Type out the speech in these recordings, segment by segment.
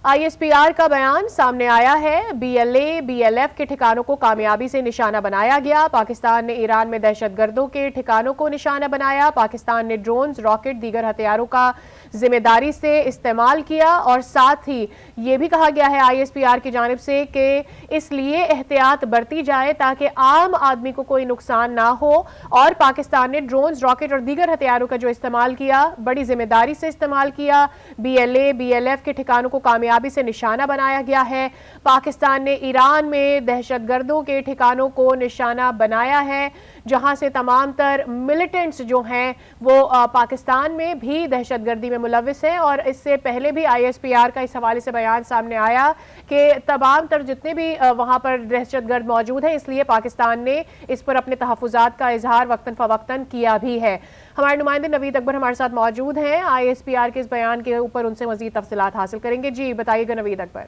ISPR کا بیان سامنے آیا ہے۔ BLA BLF کے ٹھکانوں کو کامیابی سے نشانہ بنایا گیا۔ پاکستان نے ایران میں دہشت گردوں کے ٹھکانوں کو نشانہ بنایا۔ پاکستان نے ڈرونز، راکٹ، دیگر ہتھیاروں کا ذمہ داری سے استعمال کیا، اور ساتھ ہی یہ بھی کہا گیا ہے ISPR کی جانب سے کہ اس لیے احتیاط برتی جائے تاکہ عام آدمی کو کوئی نقصان نہ ہو، اور پاکستان نے ڈرونز، راکٹ اور دیگر ہتھیاروں کا جو استعمال کیا بڑی ذمہ داری سے استعمال کیا۔ BLA BLF کے ٹھکانوں کو کامیابی سے نشانہ بنایا گیا ہے۔ پاکستان نے ایران میں دہشت گردوں کے ٹھکانوں کو نشانہ بنایا ہے، جہاں سے تمام تر ملیٹنٹس جو ہیں وہ پاکستان میں بھی دہشت گردی میں ملوث ہیں، اور اس سے پہلے بھی ISPR کا اس حوالے سے بیان سامنے آیا کہ تمام تر جتنے بھی وہاں پر دہشت گرد موجود ہیں، اس لیے پاکستان نے اس پر اپنے تحفظات کا اظہار وقتاً فوقتاً کیا بھی ہے۔ ہمارے نمائندے نوید اکبر ہمارے ساتھ موجود ہیں، ISPR کے اس بیان کے اوپر ان سے مزید تفصیلات حاصل کریں گے۔ جی بتائیے گا نوید اکبر۔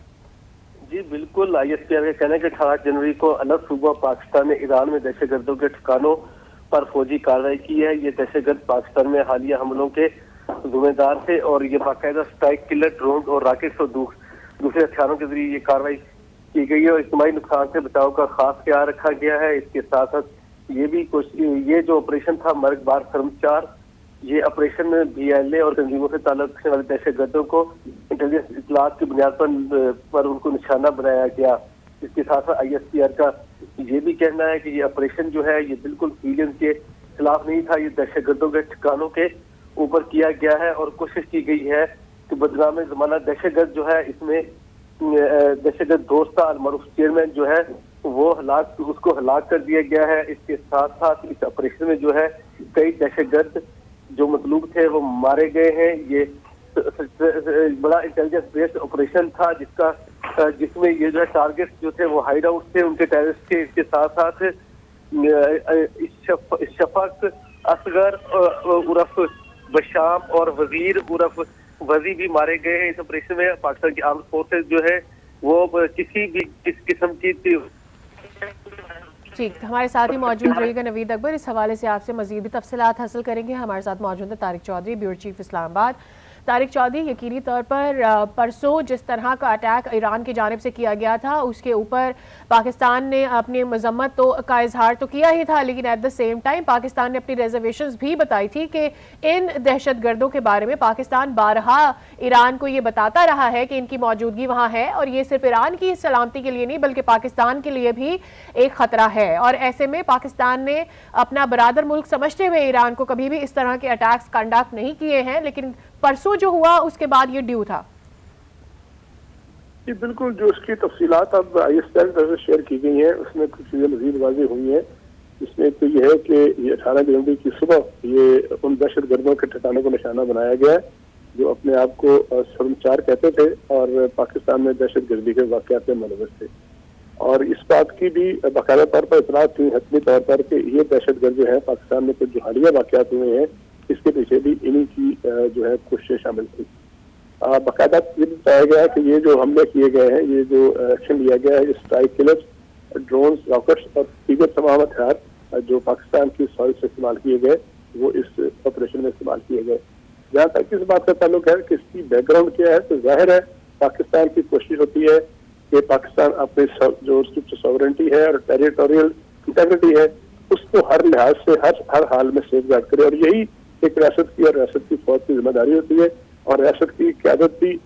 جی بالکل، ISPR کا کہنا ہے کہ 18 جنوری کو الگ صوبہ پاکستان نے ایران میں دہشت گردوں کے ٹھکانوں پر فوجی کارروائی کی ہے۔ یہ دہشت گرد پاکستان میں حالیہ حملوں کے ذمہ دار تھے، اور یہ باقاعدہ اسٹرائک کلر ڈرون اور راکٹس اور دوسرے ہتھیاروں کے ذریعے یہ کارروائی کی گئی ہے، اور اجتماعی نقصان سے بچاؤ کا خاص خیال رکھا گیا ہے۔ اس کے ساتھ ساتھ یہ جو آپریشن تھا مرگ بار فرم 4، یہ آپریشن BLA اور تنظیموں سے تعلق رکھنے والے دہشت گردوں کو انٹیلیجنس اطلاعات کی بنیاد پر ان کو نشانہ بنایا گیا۔ اس کے ساتھ ساتھ ISPR کا یہ بھی کہنا ہے کہ یہ آپریشن جو ہے یہ بالکل سیلین کے خلاف نہیں تھا، یہ دہشت گردوں کے ٹھکانوں کے اوپر کیا گیا ہے، اور کوشش کی گئی ہے کہ بدنام زمانہ دہشت گرد جو ہے اس میں دہشت گرد دوستہ المعروف چیئرمین جو ہے وہ اس کو ہلاک کر دیا گیا ہے۔ اس کے ساتھ ساتھ اس آپریشن میں جو ہے کئی دہشت گرد جو مطلوب تھے وہ مارے گئے ہیں۔ یہ بڑا انٹیلیجنس بیسڈ آپریشن تھا جس میں یہ جو ہے ٹارگیٹ جو تھے وہ ہائیڈ آؤٹ تھے ان کے ٹیررسٹ کے۔ اس کے ساتھ ساتھ شفق اصغر عرف بشام اور وزیر عرف وزی بھی مارے گئے ہیں اس آپریشن میں۔ پاکستان کی آرمڈ فورسز جو ہے وہ کسی بھی قسم کی ٹھیک، ہمارے ساتھ ہی موجود رہے گا نوید اکبر، اس حوالے سے آپ سے مزید بھی تفصیلات حاصل کریں گے۔ ہمارے ساتھ موجود ہے طارق چودھری، بیورو چیف اسلام آباد۔ طارق چودھری، یقینی طور پر پرسوں جس طرح کا اٹیک ایران کی جانب سے کیا گیا تھا اس کے اوپر پاکستان نے اپنی مذمت کا اظہار تو کیا ہی تھا، لیکن at the same time Pakistan نے اپنی ریزرویشنز بھی بتائی تھی کہ ان دہشت گردوں کے بارے میں پاکستان بارہا ایران کو یہ بتاتا رہا ہے کہ ان کی موجودگی وہاں ہے، اور یہ صرف ایران کی سلامتی کے لیے نہیں بلکہ پاکستان کے لیے بھی ایک خطرہ ہے، اور ایسے میں پاکستان نے اپنا برادر ملک سمجھتے ہوئے ایران کو کبھی بھی اس طرح کے اٹیکس کنڈکٹ نہیں کیے ہیں، لیکن پرسوں جو ہوا اس کے بعد یہ ڈیو تھا۔ جی بالکل، جو اس کی تفصیلات اب ISPR کی طرف سے شیئر کی گئی ہیں اس میں کچھ چیزیں مزید واضح ہوئی ہیں۔ اس میں تو یہ ہے کہ یہ 18 جنوری کی صبح یہ ان دہشت گردوں کے ٹھکانوں کو نشانہ بنایا گیا ہے جو اپنے آپ کو فرم 4 کہتے تھے اور پاکستان میں دہشت گردی کے واقعات میں ملوث تھے، اور اس بات کی بھی باقاعدہ طور پر اطلاعات تھی حتمی طور پر کہ یہ دہشت گرد جو ہے پاکستان میں کچھ جو حالیہ واقعات ہوئے ہیں اس کے پیچھے بھی انہی کی جو ہے کوششیں شامل تھی۔ باقاعدہ یہ بتایا گیا کہ یہ جو حملے کیے گئے ہیں، یہ جو ایکشن لیا گیا ہے، اسٹرائک کلرز، ڈرونز، راکٹس اور دیگر تمام ہتھیار جو پاکستان کی سوائل سے استعمال کیے گئے وہ اس آپریشن میں استعمال کیے گئے۔ جہاں تک اس بات کا تعلق ہے کہ اس کی بیک گراؤنڈ کیا ہے تو ظاہر ہے پاکستان کی کوشش ہوتی ہے کہ پاکستان اپنی جو اس کی ساورنٹی ہے اور ٹیریٹوریل انٹیگریٹی ہے اس کو ہر لحاظ سے ہر حال میں سیف گارڈ کرے، اور یہی ایک ریاست کی اور ریاست کی فوج کی ذمہ داری ہوتی ہے، اور ریاست کی قیادت بھی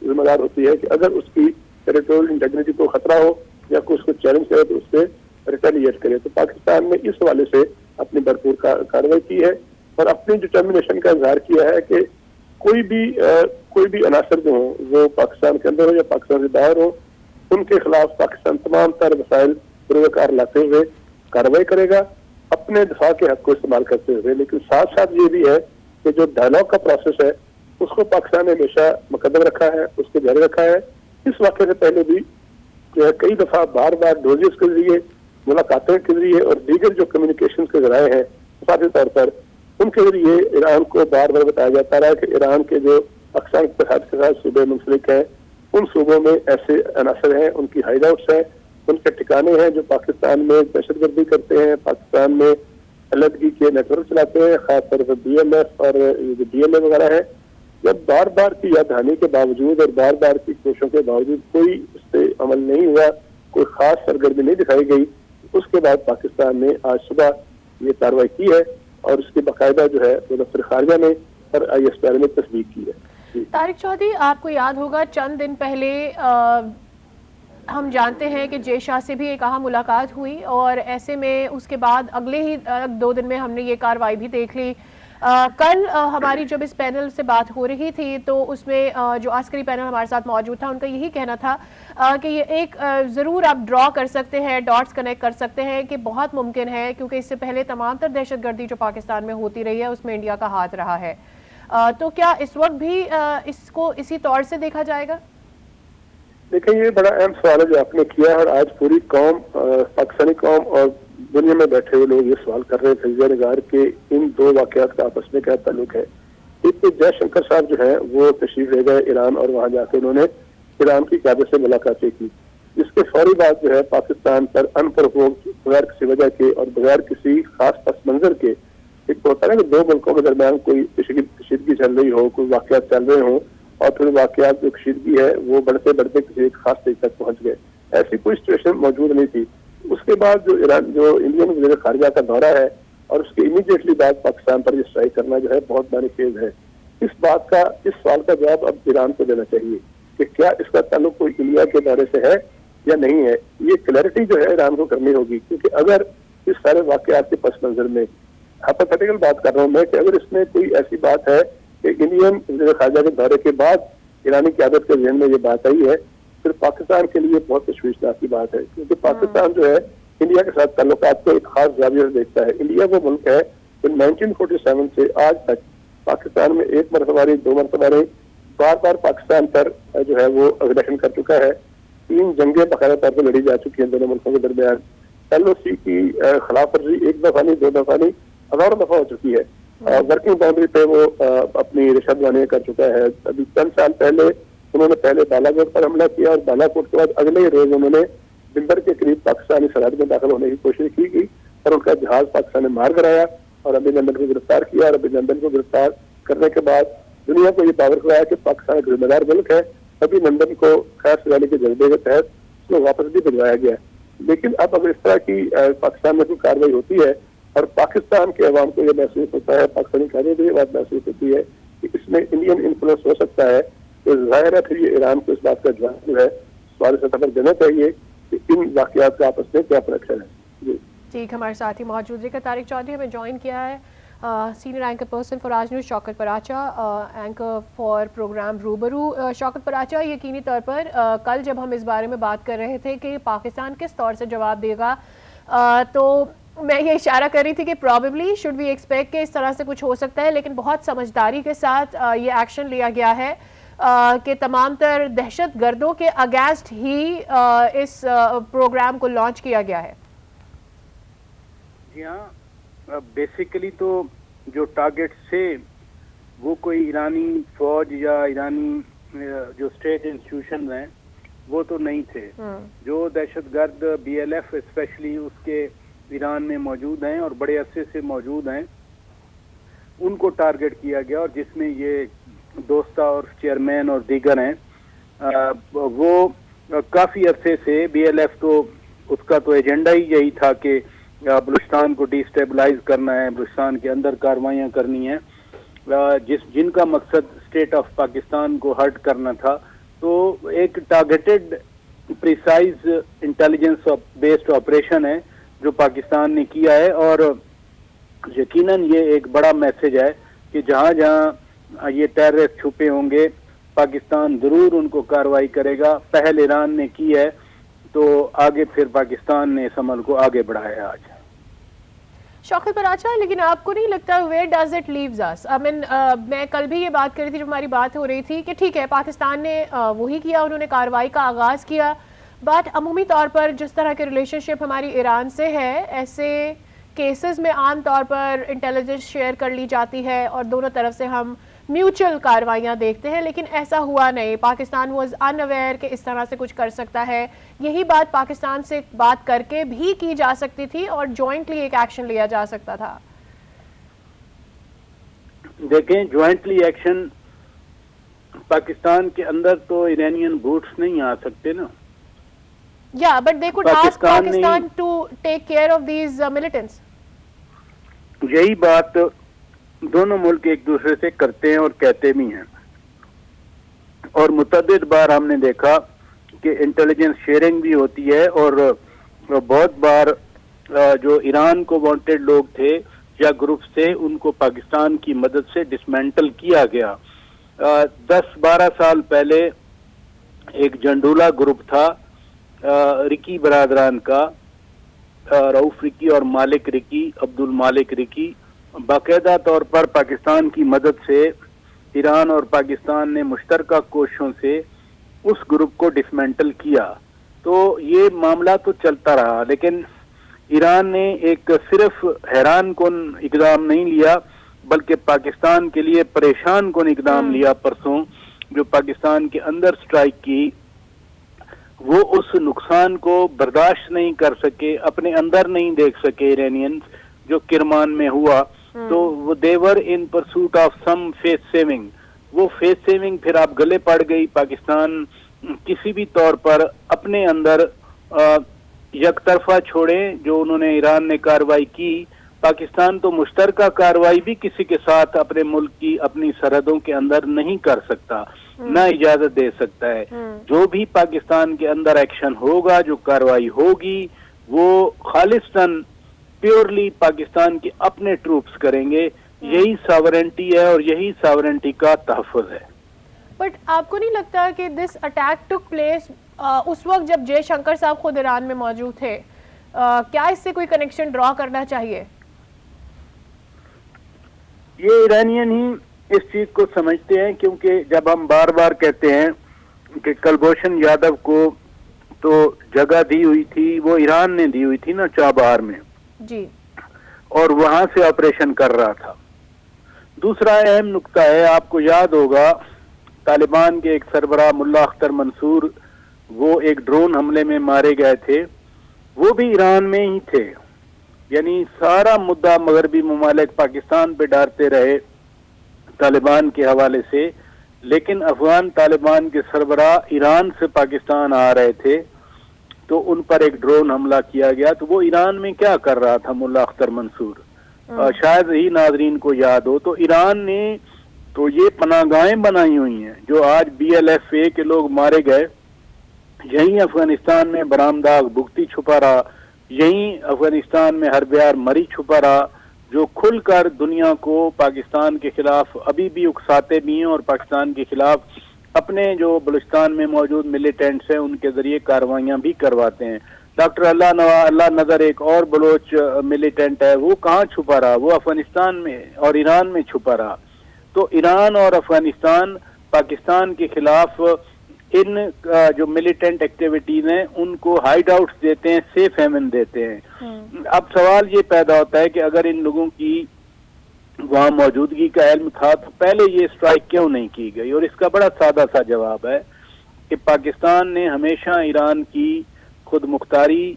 ذمہ دار ہوتی ہے کہ اگر اس کی ٹیریٹوریل انٹیگریٹی کو خطرہ ہو یا کوئی اس کو چیلنج کرے تو اس سے ریٹیلیٹ کرے۔ تو پاکستان نے اس حوالے سے اپنی بھرپور کارروائی کی ہے اور اپنی ڈٹرمنیشن کا اظہار کیا ہے کہ کوئی بھی عناصر جو ہوں وہ پاکستان کے اندر ہو یا پاکستان سے باہر ہو، ان کے خلاف پاکستان تمام تر وسائل پروکار لاتے ہوئے کارروائی کرے گا اپنے دفاع کے حق کو استعمال کرتے ہوئے۔ لیکن ساتھ ساتھ یہ بھی ہے کہ جو ڈائلاگ کا پروسیس ہے اس کو پاکستان نے ہمیشہ مقدم رکھا ہے، اس کو جاری رکھا ہے۔ اس واقعے سے پہلے بھی کئی دفعہ بار ڈوزز کے ذریعے، ملاقاتوں کے ذریعے اور دیگر جو کمیونیکیشن کے ذرائع ہیں ذاتی طور پر ان کے ذریعے ایران کو بار بتایا جاتا رہا ہے کہ ایران کے جو اقسام اتحاد کے ساتھ صوبے منسلک ہیں ان صوبوں میں ایسے عناصر ہیں، ان کی ہائیڈ آؤٹس ہیں، ان کے ٹھکانے ہیں جو پاکستان میں دہشت گردی کرتے ہیں، پاکستان میں علیحدگی کے نیٹ ورک چلاتے ہیں، خاص طور پر BMF اور DLA وغیرہ ہے۔ جب بار بار کی یاد دہانی کے باوجود اور بار بار کی کوششوں کے باوجود کوئی اس پہ عمل نہیں ہوا, کوئی خاص سرگرمی نہیں دکھائی گئی, اس کے بعد پاکستان نے آج صبح یہ کارروائی کی ہے اور اس کی باقاعدہ جو ہے دفتر خارجہ نے اور ISPR نے تصدیق کی ہے. طارق چودھری, آپ کو یاد ہوگا چند دن پہلے ہم جانتے ہیں کہ جے شاہ سے بھی ایک اہم ملاقات ہوئی, اور ایسے میں اس کے بعد اگلے ہی 2 دن میں ہم نے یہ کارروائی بھی دیکھ لی. کل ہماری جب اس پینل سے بات ہو رہی تھی تو اس میں جو عسکری پینل ہمارے ساتھ موجود تھا ان کا یہی کہنا تھا کہ یہ ایک ضرور آپ ڈرا کر سکتے ہیں, ڈاٹس کنیکٹ کر سکتے ہیں کہ بہت ممکن ہے کیونکہ اس سے پہلے تمام تر دہشت گردی جو پاکستان میں ہوتی رہی ہے اس میں انڈیا کا ہاتھ رہا ہے. تو کیا اس وقت بھی اس کو اسی طور سے دیکھا جائے گا؟ دیکھیں, یہ بڑا اہم سوال ہے جو آپ نے کیا, اور آج پوری قوم, پاکستانی قوم اور دنیا میں بیٹھے ہوئے لوگ یہ سوال کر رہے ہیں تجزیہ نگار کے ان 2 واقعات کا آپس میں کیا تعلق ہے. ایک تو جے شنکر صاحب جو ہیں وہ تشریف لے گئے ایران, اور وہاں جا کے انہوں نے ایران کی قیادت سے ملاقاتیں کی, جس کے فوری بعد جو ہے پاکستان پر ان پرووکڈ, بغیر کسی وجہ کے اور بغیر کسی خاص پس منظر کے, ایک تو ہوتا ہے کہ 2 ملکوں کے درمیان کوئی کشیدگی چل رہی ہو, کوئی واقعات چل رہے ہوں, اور پھر واقعات جو کشیدگی ہے وہ بڑھتے بڑھتے کسی ایک خاص سٹیج تک پہنچ گئے. ایسی کوئی سچویشن موجود نہیں تھی. اس کے بعد جو انڈین وزیر خارجہ کا دورہ ہے اور اس کے امیڈیٹلی بعد پاکستان پر یہ اسٹرائک کرنا جو ہے بہت بڑی خیز ہے. اس سوال کا جواب اب ایران کو دینا چاہیے کہ کیا اس کا تعلق کوئی انڈیا کے دورے سے ہے یا نہیں ہے. یہ کلیئرٹی جو ہے ایران کو کرنی ہوگی, کیونکہ اگر اس سارے واقعات کے پس منظر میں, ہائپوتھیٹیکل بات کر رہا ہوں میں, کہ اگر اس میں کوئی ایسی بات ہے کہ انڈین وزیر خارجہ کے دورے کے بعد ایرانی قیادت کے ذہن میں یہ بات آئی ہے, پھر پاکستان کے لیے بہت تشویشناک کی بات ہے, کیونکہ پاکستان جو ہے انڈیا کے ساتھ تعلقات کو ایک خاص زاویے سے دیکھتا ہے. انڈیا وہ ملک ہے جو 1947 سے آج تک پاکستان میں 1 مرتبہ نہیں, 2 مرتبہ نہیں, بار بار پاکستان پر جو ہے وہ اگریشن کر چکا ہے. 3 جنگیں باقاعدہ طور پر لڑی جا چکی ہیں دونوں ملکوں کے درمیان. LOC کی خلاف ورزی 1 دفعہ نہیں, 2 دفعہ نہیں, ہزاروں دفعہ ہو چکی ہے. ورکنگ باؤنڈری پہ وہ اپنی رشوت بانیاں کر چکا ہے. ابھی چند سال پہلے انہوں نے پہلے بالا کوٹ پر حملہ کیا, اور بالا کوٹ کے بعد اگلے ہی روز انہوں نے بندر کے قریب پاکستانی سرحد میں داخل ہونے کی کوشش کی گئی, اور ان کا جہاز پاکستان نے مار کرایا اور ابھی لندن کو گرفتار کیا. اور ابھی لندن کو گرفتار کرنے کے بعد دنیا کو یہ باور کرایا کہ پاکستان ایک ذمہ دار ملک ہے. ابھی لندن کو خیر سگالی کے جذبے کے تحت اس کو واپس بھی بھجوایا گیا. لیکن اب اگر اس طرح کی پاکستان میں کوئی کارروائی ہوتی ہے اور پاکستان کے عوام کو یہ محسوس ہوتا ہے, پاکستانی قیادت کو یہ بات محسوس ہوتی ہے کہ اس میں انڈین انفلوئنس ہو سکتا ہے, تو ظاہر ہے پھر یہ ایران کو اس بات کا جواب جو ہے سوال سطح پر دینا چاہیے کہ ان واقعات کا آپس میں کیا کنیکشن ہے. ٹھیک, ہمارے ساتھ ہی موجود رہے طارق چودھری ہمیں جوائن کیا ہے, senior anchor person for Aaj news Shaukat Paracha, anchor for programme Rubaroo. Shaukat Paracha, یقینی طور پر کل جب ہم اس بارے میں بات کر رہے تھے کہ پاکستان کس طور سے جواب دے گا, تو میں یہ اشارہ کر رہی تھی کہ پرابیبلی شوڈ وی ایکسپیکٹ کہ اس طرح سے کچھ ہو سکتا ہے, لیکن بہت سمجھداری کے ساتھ یہ ایکشن لیا گیا ہے کہ تمام تر دہشت گردوں کے اگینسٹ ہی اس پروگرام کو لانچ کیا گیا ہے. جی ہاں, بیسیکلی تو جو ٹارگٹ سے وہ کوئی ایرانی فوج یا ایرانی جو اسٹیٹ انسٹیٹیوشن ہیں وہ تو نہیں تھے. جو دہشت گرد BLF اسپیشلی اس کے ایران میں موجود ہیں اور بڑے عرصے سے موجود ہیں, ان کو ٹارگٹ کیا گیا, اور جس میں یہ دوستہ اور چیئرمین اور دیگر ہیں, وہ کافی عرصے سے BLF تو اس کا تو ایجنڈا ہی یہی تھا کہ بلوچستان کو ڈی اسٹیبلائز کرنا ہے, بلوچستان کے اندر کاروائیاں کرنی ہیں, جن کا مقصد اسٹیٹ آف پاکستان کو ہرٹ کرنا تھا. تو ایک targeted precise intelligence based operation ہے جو پاکستان نے کیا ہے, اور یقیناً یہ ایک بڑا میسج ہے کہ جہاں جہاں یہ ٹیررسٹ چھپے ہوں گے پاکستان ضرور ان کو کارروائی کرے گا. پہل ایران نے کی ہے تو آگے پھر پاکستان نے اس عمل کو آگے بڑھایا آج. شوکت پراچا, لیکن آپ کو نہیں لگتا ویئر ڈز اٹ لیوز اس؟ میں کل بھی یہ بات کر رہی تھی جب ہماری بات ہو رہی تھی کہ ٹھیک ہے پاکستان نے وہی کیا, انہوں نے کارروائی کا آغاز کیا, بٹ عمومی طور پر جس طرح کے ریلیشن شپ ہماری ایران سے ہے, ایسے کیسز میں عام طور پر انٹیلیجنس شیئر کر لی جاتی ہے اور دونوں طرف سے ہم میوچل کارروائیاں دیکھتے ہیں, لیکن ایسا ہوا نہیں. پاکستان واز ان اویئر کہ اس طرح سے کچھ کر سکتا ہے. یہی بات پاکستان سے بات کر کے بھی کی جا سکتی تھی اور جوائنٹلی ایک ایکشن لیا جا سکتا تھا. دیکھیں, جوائنٹلی ایکشن پاکستان کے اندر تو ایرانین بوٹس نہیں آ سکتے نا. Yeah, but they could ask Pakistan نے- Pakistan to take care of these militants. یہی بات دونوں ملک ایک دوسرے سے کرتے ہیں اور کہتے بھی ہیں, اور متعدد بار ہم نے دیکھا کہ انٹیلیجنس شیئرنگ بھی ہوتی ہے, اور بہت بار جو ایران کو وانٹیڈ لوگ تھے یا گروپ سے ان کو پاکستان کی مدد سے ڈسمینٹل کیا گیا. 10-12 سال پہلے ایک جنڈولا گروپ تھا رکی برادران کا, رؤف رکی اور مالک رکی, عبد المالک رکی, باقاعدہ طور پر پاکستان کی مدد سے ایران اور پاکستان نے مشترکہ کوششوں سے اس گروپ کو ڈسمینٹل کیا. تو یہ معاملہ تو چلتا رہا, لیکن ایران نے ایک صرف حیران کن اقدام نہیں لیا بلکہ پاکستان کے لیے پریشان کن اقدام لیا پرسوں, جو پاکستان کے اندر سٹرائک کی. وہ اس نقصان کو برداشت نہیں کر سکے, اپنے اندر نہیں دیکھ سکے ایرانینز جو کرمان میں ہوا, تو وہ they were in pursuit of some face saving. وہ فیس سیونگ پھر آپ گلے پڑ گئی. پاکستان کسی بھی طور پر اپنے اندر یک طرفہ چھوڑیں جو انہوں نے ایران نے کارروائی کی. پاکستان تو مشترکہ کارروائی بھی کسی کے ساتھ اپنے ملک کی اپنی سرحدوں کے اندر نہیں کر سکتا, نہ اجازت دے سکتا ہے. جو بھی پاکستان کے اندر ایکشن ہوگا, جو کارروائی ہوگی, وہ خالصتاً پیورلی پاکستان کے اپنے ٹروپس کریں گے. یہی ساورنٹی ہے اور یہی ساورنٹی کا تحفظ ہے. بٹ آپ کو نہیں لگتا کہ دس اٹیک ٹک پلیس اس وقت جب جے شنکر صاحب خود ایران میں موجود تھے, کیا اس سے کوئی کنیکشن ڈرا کرنا چاہیے؟ یہ ایرانین ہی اس چیز کو سمجھتے ہیں, کیونکہ جب ہم بار بار کہتے ہیں کہ کلبھوشن یادو کو تو جگہ دی ہوئی تھی, وہ ایران نے دی ہوئی تھی نا چابہار میں, جی, اور وہاں سے آپریشن کر رہا تھا. دوسرا اہم نقطہ ہے, آپ کو یاد ہوگا طالبان کے ایک سربراہ ملا اختر منصور, وہ ایک ڈرون حملے میں مارے گئے تھے, وہ بھی ایران میں ہی تھے. یعنی سارا مدعا مغربی ممالک پاکستان پہ ڈالتے رہے طالبان کے حوالے سے, لیکن افغان طالبان کے سربراہ ایران سے پاکستان آ رہے تھے تو ان پر ایک ڈرون حملہ کیا گیا. تو وہ ایران میں کیا کر رہا تھا ملا اختر منصور, شاید ہی ناظرین کو یاد ہو. تو ایران نے تو یہ پناہ گاہیں بنائی ہوئی ہیں. جو آج BLFA کے لوگ مارے گئے, یہیں افغانستان میں برامداغ بگتی چھپا رہا, یہیں افغانستان میں ہربیار مری چھپا رہا, جو کھل کر دنیا کو پاکستان کے خلاف ابھی بھی اکساتے بھی ہیں, اور پاکستان کے خلاف اپنے جو بلوچستان میں موجود ملیٹنٹس ہیں ان کے ذریعے کاروائیاں بھی کرواتے ہیں. ڈاکٹر اللہ نظر ایک اور بلوچ ملیٹنٹ ہے, وہ کہاں چھپا رہا؟ وہ افغانستان میں اور ایران میں چھپا رہا. تو ایران اور افغانستان پاکستان کے خلاف ان جو ملیٹنٹ ایکٹیویٹیز ہیں ان کو ہائیڈ آؤٹس دیتے ہیں, سیف ہیمن دیتے ہیں. اب سوال یہ پیدا ہوتا ہے کہ اگر ان لوگوں کی وہاں موجودگی کا علم تھا تو پہلے یہ اسٹرائک کیوں نہیں کی گئی؟ اور اس کا بڑا سادہ سا جواب ہے کہ پاکستان نے ہمیشہ ایران کی خود مختاری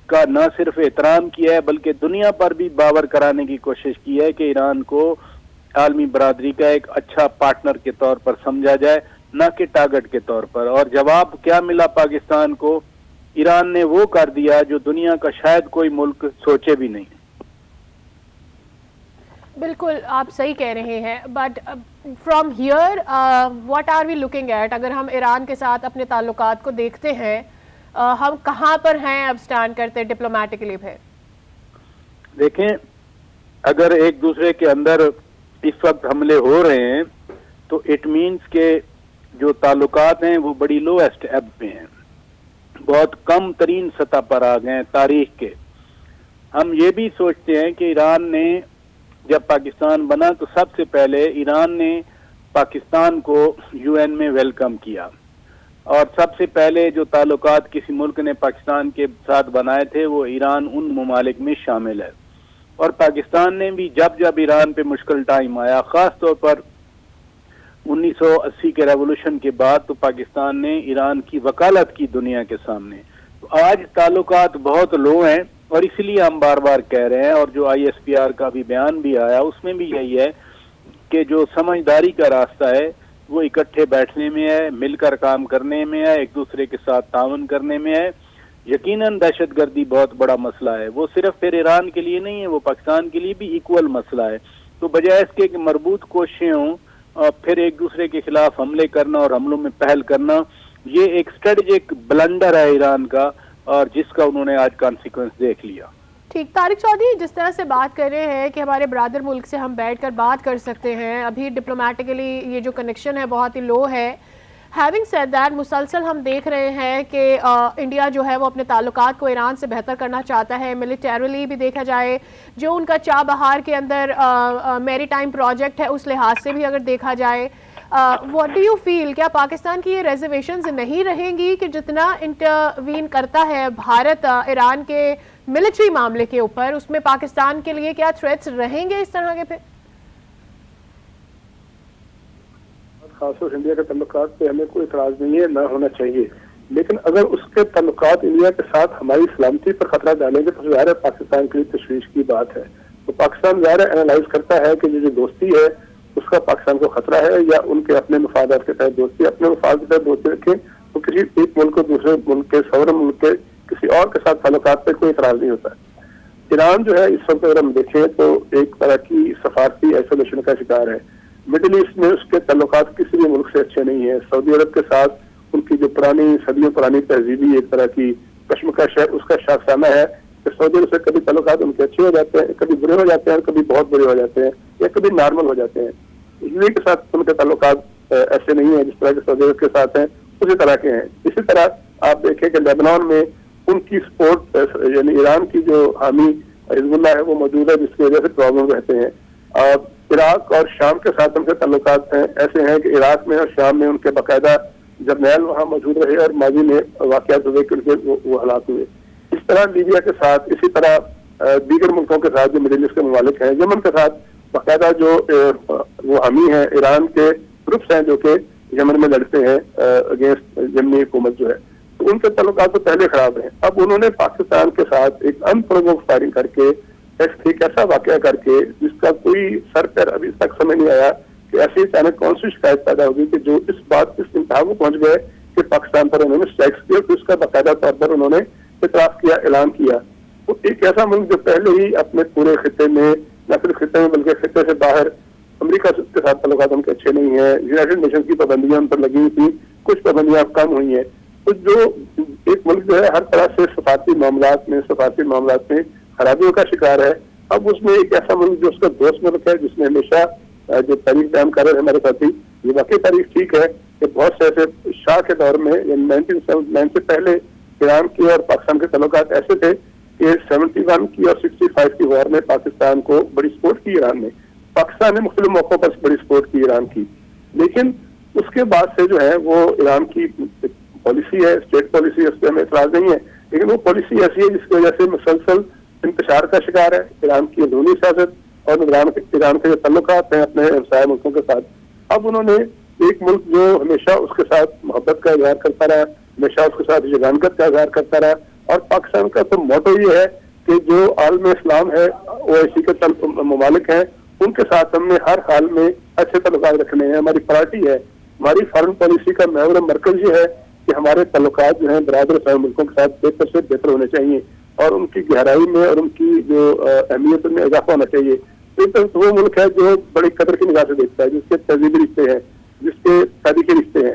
کا نہ صرف احترام کیا ہے بلکہ دنیا پر بھی باور کرانے کی کوشش کی ہے کہ ایران کو عالمی برادری کا ایک اچھا پارٹنر کے طور پر سمجھا جائے, نہ کہ ٹارگٹ کے طور پر. اور جواب کیا ملا پاکستان کو؟ ایران نے وہ کر دیا جو دنیا کا شاید کوئی ملک سوچے بھی نہیں. بالکل آپ صحیح کہہ رہے ہیں, but from here what are we looking at? اگر ہم ایران کے ساتھ اپنے تعلقات کو دیکھتے ہیں, ہم کہاں پر ہیں اب سٹینڈ کرتے ڈپلومیٹکلی پہ؟ دیکھیں, اگر ایک دوسرے کے اندر اس وقت حملے ہو رہے ہیں تو اٹ مینس کہ جو تعلقات ہیں وہ بڑی لویسٹ ایب پہ ہیں, بہت کم ترین سطح پر آ گئے ہیں تاریخ کے. ہم یہ بھی سوچتے ہیں کہ ایران نے جب پاکستان بنا تو سب سے پہلے ایران نے پاکستان کو UN میں ویلکم کیا, اور سب سے پہلے جو تعلقات کسی ملک نے پاکستان کے ساتھ بنائے تھے وہ ایران ان ممالک میں شامل ہے. اور پاکستان نے بھی جب ایران پہ مشکل ٹائم آیا, خاص طور پر 1980 کے ریولوشن کے بعد, تو پاکستان نے ایران کی وکالت کی دنیا کے سامنے. تو آج تعلقات بہت لو ہیں, اور اسی لیے ہم بار بار کہہ رہے ہیں, اور جو ISPR کا بھی بیان بھی آیا اس میں بھی یہی ہے کہ جو سمجھداری کا راستہ ہے وہ اکٹھے بیٹھنے میں ہے, مل کر کام کرنے میں ہے, ایک دوسرے کے ساتھ تعاون کرنے میں ہے. یقیناً دہشت گردی بہت بڑا مسئلہ ہے, وہ صرف پھر ایران کے لیے نہیں ہے, وہ پاکستان کے لیے بھی ایکول مسئلہ ہے. تو بجائے اس کے کہ مربوط کوششیں ہوں پھر ایک دوسرے کے خلاف حملے کرنا اور حملوں میں پہل کرنا, یہ ایک اسٹریٹجک بلنڈر ہے ایران کا, اور جس کا انہوں نے آج کانسیکوینس دیکھ لیا. ٹھیک. طارق چودھری, جس طرح سے بات کر رہے ہیں کہ ہمارے برادر ملک سے ہم بیٹھ کر بات کر سکتے ہیں, ابھی ڈپلومیٹکلی یہ جو کنیکشن ہے بہت ہی لو ہے. ہیونگ سیڈ دیٹ, مسلسل ہم دیکھ رہے ہیں کہ انڈیا جو ہے وہ اپنے تعلقات کو ایران سے بہتر کرنا چاہتا ہے. ملیٹریلی بھی دیکھا جائے, جو ان کا چاہ بہار کے اندر میری ٹائم پروجیکٹ ہے, اس لحاظ سے بھی اگر دیکھا جائے, واٹ ڈو یو فیل, کیا پاکستان کی یہ ریزرویشنز نہیں رہیں گی کہ جتنا انٹروین کرتا ہے بھارت ایران کے ملٹری معاملے کے اوپر, اس میں پاکستان کے لیے کیا تھریٹس رہیں گے اس طرح کے؟ پھر خاص طور سے انڈیا کے تعلقات پہ ہمیں کوئی اعتراض نہیں ہے, نہ ہونا چاہیے, لیکن اگر اس کے تعلقات انڈیا کے ساتھ ہماری سلامتی پر خطرہ ڈالیں گے تو ظاہر ہے پاکستان کے لیے تشویش کی بات ہے. تو پاکستان ظاہر انالائز کرتا ہے کہ جو دوستی ہے اس کا پاکستان کو خطرہ ہے, یا ان کے اپنے مفادات کے تحت دوستی, اپنے مفاد کے تحت دوستی رکھیں تو کسی ایک ملک کو دوسرے ملک کے سورن ملک کے کسی اور کے ساتھ تعلقات پہ کوئی اعتراض نہیں ہوتا. ایران جو ہے اس وقت اگر ہم دیکھیں تو ایک طرح کی سفارتی آئسولیشن کا شکار ہے. مڈل ایسٹ میں اس کے تعلقات کسی بھی ملک سے اچھے نہیں ہیں. سعودی عرب کے ساتھ ان کی جو پرانی صدیوں پرانی تہذیبی ایک طرح کی کشمکش ہے, اس کا شاخسانہ ہے کہ سعودی عرب سے کبھی تعلقات ان کے اچھے ہو جاتے ہیں, کبھی برے ہو جاتے ہیں, کبھی بہت برے ہو جاتے ہیں, یا کبھی نارمل ہو جاتے ہیں. یو کے ساتھ ان کے تعلقات ایسے نہیں ہیں جس طرح کے سعودی عرب کے ساتھ ہیں, اسی طرح کے ہیں. اسی طرح آپ دیکھیں کہ لیبنان میں ان کی سپورٹ یعنی ایران کی جو حامی حزب اللہ ہے وہ موجود ہے, جس کی وجہ سے پرابلم رہتے ہیں. عراق اور شام کے ساتھ ان کے تعلقات ہیں ایسے ہیں کہ عراق میں اور شام میں ان کے باقاعدہ جرنیل وہاں موجود رہے اور ماضی میں واقعات ہوئے کہ ان کے وہ حالات ہوئے. اس طرح لیبیا کے ساتھ, اسی طرح دیگر ملکوں کے ساتھ جو مڈل ایسٹ کے ممالک ہیں, یمن کے ساتھ باقاعدہ جو وہ حامی ہیں ایران کے گروپس ہیں جو کہ یمن میں لڑتے ہیں اگینسٹ یمنی حکومت جو ہے, تو ان کے تعلقات تو پہلے خراب ہیں. اب انہوں نے پاکستان کے ساتھ ایک انپرووکڈ فائرنگ کر کے ایک ایسا واقعہ کر کے جس کا کوئی سر پیر ابھی تک سمجھ نہیں آیا کہ ایسی اچانک کون سی شکایت پیدا ہوگی کہ جو اس بات اس انتہا کو پہنچ گئے کہ پاکستان پر انہوں نے اسٹرائکس کیا, تو اس کا باقاعدہ طور پر انہوں نے اعتراف کیا, اعلان کیا. تو ایک ایسا ملک جو پہلے ہی اپنے پورے خطے میں, نہ صرف خطے میں بلکہ خطے سے باہر امریکہ کے ساتھ تعلقات ان کے اچھے نہیں ہیں, یونائیٹڈ نیشن کی پابندیاں ان پر لگی ہوئی تھی, کچھ پابندیاں کم ہوئی ہیں. تو جو ایک ملک جو ہے ہر طرح سے سفارتی معاملات میں خرابیوں کا شکار ہے, اب اس میں ایک ایسا ملک جو اس کا دوست ملک ہے جس نے ہمیشہ جو تاریخ بیان کر رہے ہیں ہمارے ساتھی, یہ واقعی تاریخ ٹھیک ہے کہ بہت سے ایسے شاہ کے دور میں 1979 سے پہلے ایران کی اور پاکستان کے تعلقات ایسے تھے کہ 71 کی اور 65 کی وار میں پاکستان کو بڑی سپورٹ کی ایران نے, پاکستان نے مختلف موقعوں پر بڑی سپورٹ کی ایران کی, لیکن اس کے بعد سے جو ہے وہ ایران کی پالیسی ہے, اسٹیٹ پالیسی, اس پہ ہمیں اعتراض نہیں ہے, لیکن وہ پالیسی ایسی ہے جس کی وجہ سے مسلسل انتشار کا شکار ہے ایران کی اندرونی سیاست اور ایران کے جو تعلقات ہیں اپنے ہمسایہ ملکوں کے ساتھ. اب انہوں نے ایک ملک جو ہمیشہ اس کے ساتھ محبت کا اظہار کرتا رہا, ہمیشہ اس کے ساتھ یگانگت کا اظہار کرتا رہا, اور پاکستان کا تو موٹو یہ ہے کہ جو عالم اسلام ہے OIC کے ممالک ہیں ان کے ساتھ ہم نے ہر حال میں اچھے تعلقات رکھنے ہیں, ہماری پارٹی ہے. ہماری فارن پالیسی کا محور مرکز یہ ہے کہ ہمارے تعلقات جو ہیں برادر ملکوں کے ساتھ بہتر سے بہتر ہونے چاہیے, اور ان کی گہرائی میں اور ان کی جو اہمیت میں اضافہ ہونا چاہیے. ایک طرف وہ ملک ہے جو بڑی قدر کی نگاہ سے دیکھتا ہے, جس کے تہذیبی رشتے ہیں, جس کے تاریخی رشتے ہیں,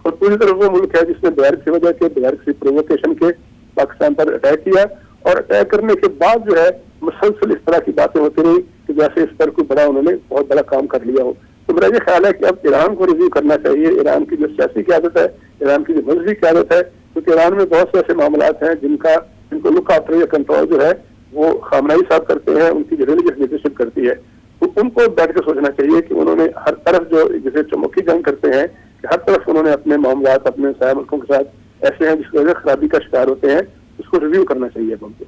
اور دوسری طرف وہ ملک ہے جس نے بغیر کسی وجہ کے, بغیر کسی پرووکیشن کے پاکستان پر اٹیک کیا, اور اٹیک کرنے کے بعد جو ہے مسلسل اس طرح کی باتیں ہوتی رہی کہ جیسے اس پر کوئی بڑا انہوں نے بہت بڑا کام کر لیا ہو. تو میرا یہ خیال ہے کہ اب ایران کو ریویو کرنا چاہیے, ایران کی جو سیاسی قیادت ہے, ایران کی جو مذہبی قیادت ہے, کیونکہ ایران میں بہت سے ایسے معاملات ہیں جن کو لک آفٹر یا کنٹرول جو ہے وہ خامنائی صاحب کرتے ہیں, ان کی جو ریلیجس لیڈرشپ کرتی ہے. تو ان کو بیٹھ کے سوچنا چاہیے کہ انہوں نے ہر طرف جو جسے چمکی جنگ کرتے ہیں کہ ہر طرف انہوں نے اپنے معاملات اپنے سایہ ملکوں کے ساتھ ایسے ہیں جس کی وجہ سے خرابی کا شکار ہوتے ہیں, اس کو ریویو کرنا چاہیے ان کو.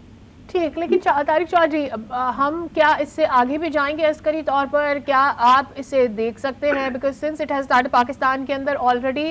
ٹھیک, لیکن طارق چودھری, ہم کیا اس سے آگے بھی جائیں گے عسکری طور پر؟ کیا آپ اسے دیکھ سکتے ہیں؟ Because since it has start Pakistan کے اندر آلریڈی